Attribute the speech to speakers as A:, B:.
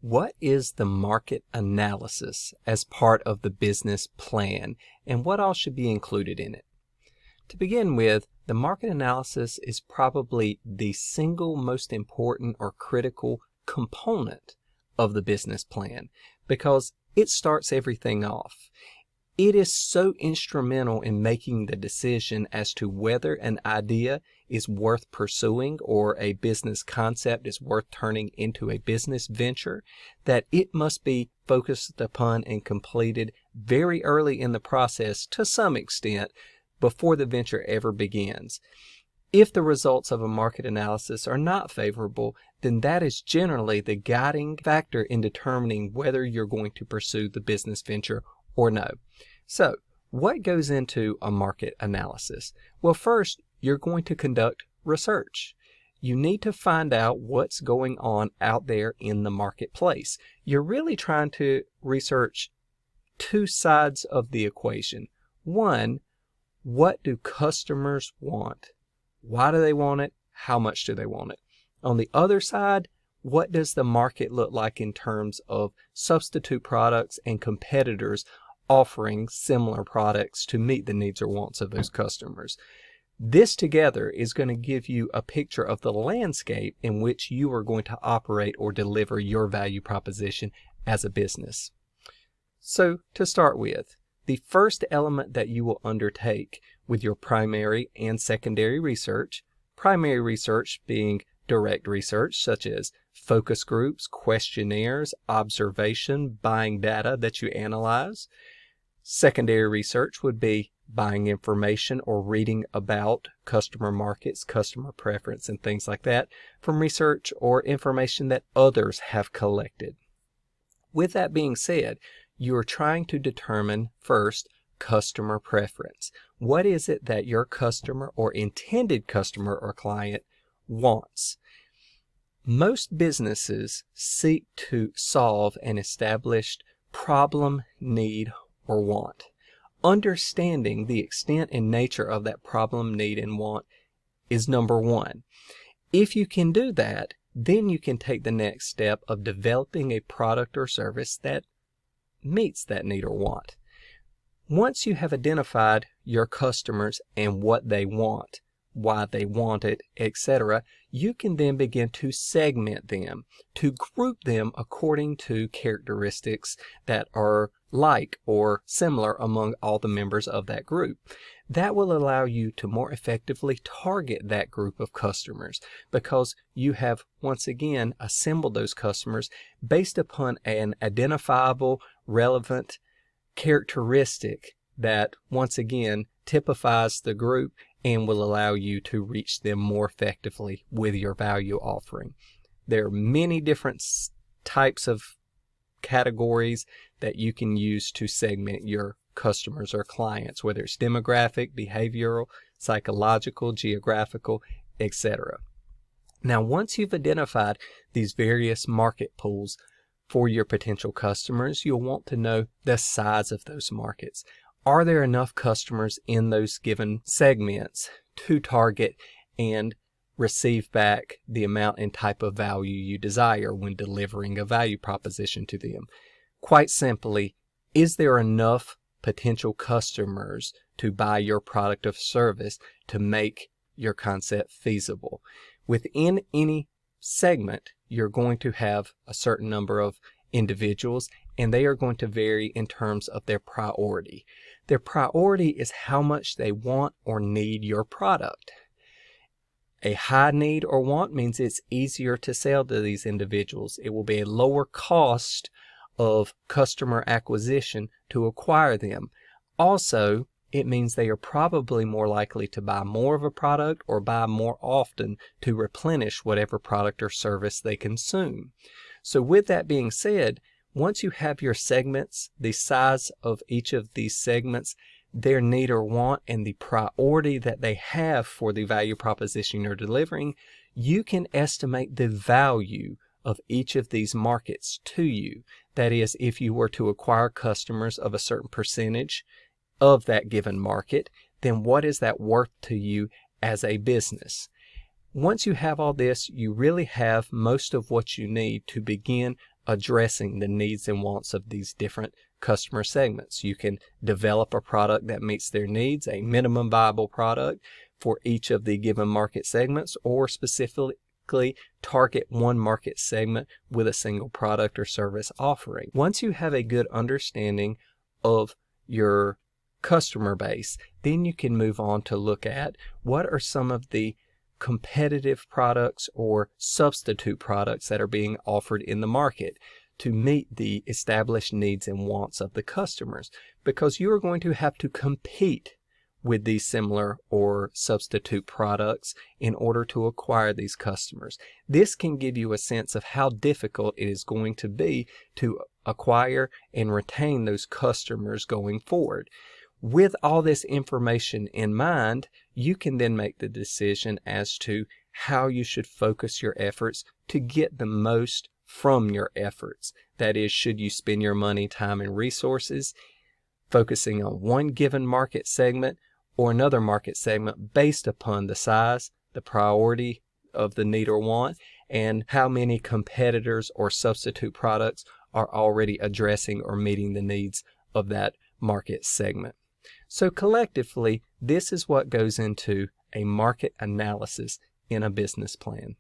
A: What is the market analysis as part of the business plan, and what all should be included in it? To begin with, the market analysis is probably the single most important or critical component of the business plan because it starts everything off. It is so instrumental in making the decision as to whether an idea is worth pursuing or a business concept is worth turning into a business venture that it must be focused upon and completed very early in the process to some extent before the venture ever begins. If the results of a market analysis are not favorable, then that is generally the guiding factor in determining whether you're going to pursue the business venture or no. So, what goes into a market analysis? Well, first, you're going to conduct research. You need to find out what's going on out there in the marketplace. You're really trying to research two sides of the equation. One, what do customers want? Why do they want it? How much do they want it? On the other side, what does the market look like in terms of substitute products and competitors offering similar products to meet the needs or wants of those customers? This together is going to give you a picture of the landscape in which you are going to operate or deliver your value proposition as a business. So to start with, the first element that you will undertake with your primary and secondary research, primary research being direct research such as focus groups, questionnaires, observation, buying data that you analyze. Secondary research would be buying information or reading about customer markets, customer preference, and things like that from research or information that others have collected. With that being said, you are trying to determine first customer preference. What is it that your customer or intended customer or client wants? Most businesses seek to solve an established problem, need, or want. Understanding the extent and nature of that problem, need, and want is number one. If you can do that, then you can take the next step of developing a product or service that meets that need or want. Once you have identified your customers and what they want, why they want it, etc., you can then begin to segment them, to group them according to characteristics that are like or similar among all the members of that group. That will allow you to more effectively target that group of customers because you have once again assembled those customers based upon an identifiable, relevant characteristic that once again typifies the group and will allow you to reach them more effectively with your value offering. There are many different types of categories that you can use to segment your customers or clients, whether it's demographic, behavioral, psychological, geographical, etc. Now, once you've identified these various market pools for your potential customers, you'll want to know the size of those markets. Are there enough customers in those given segments to target and receive back the amount and type of value you desire when delivering a value proposition to them? Quite simply, is there enough potential customers to buy your product or service to make your concept feasible? Within any segment, you're going to have a certain number of individuals, and they are going to vary in terms of their priority. Their priority is how much they want or need your product. A high need or want means it's easier to sell to these individuals. It will be a lower cost of customer acquisition to acquire them. Also, it means they are probably more likely to buy more of a product or buy more often to replenish whatever product or service they consume. So with that being said, once you have your segments, the size of each of these segments, their need or want, and the priority that they have for the value proposition you're delivering, you can estimate the value of each of these markets to you. That is, if you were to acquire customers of a certain percentage of that given market, then what is that worth to you as a business? Once you have all this, you really have most of what you need to begin addressing the needs and wants of these different customer segments. You can develop a product that meets their needs, a minimum viable product for each of the given market segments, or specifically target one market segment with a single product or service offering. Once you have a good understanding of your customer base, then you can move on to look at what are some of the competitive products or substitute products that are being offered in the market to meet the established needs and wants of the customers, because you are going to have to compete with these similar or substitute products in order to acquire these customers. This can give you a sense of how difficult it is going to be to acquire and retain those customers going forward. With all this information in mind, you can then make the decision as to how you should focus your efforts to get the most from your efforts. That is, should you spend your money, time, and resources focusing on one given market segment or another market segment based upon the size, the priority of the need or want, and how many competitors or substitute products are already addressing or meeting the needs of that market segment. So collectively, this is what goes into a market analysis in a business plan.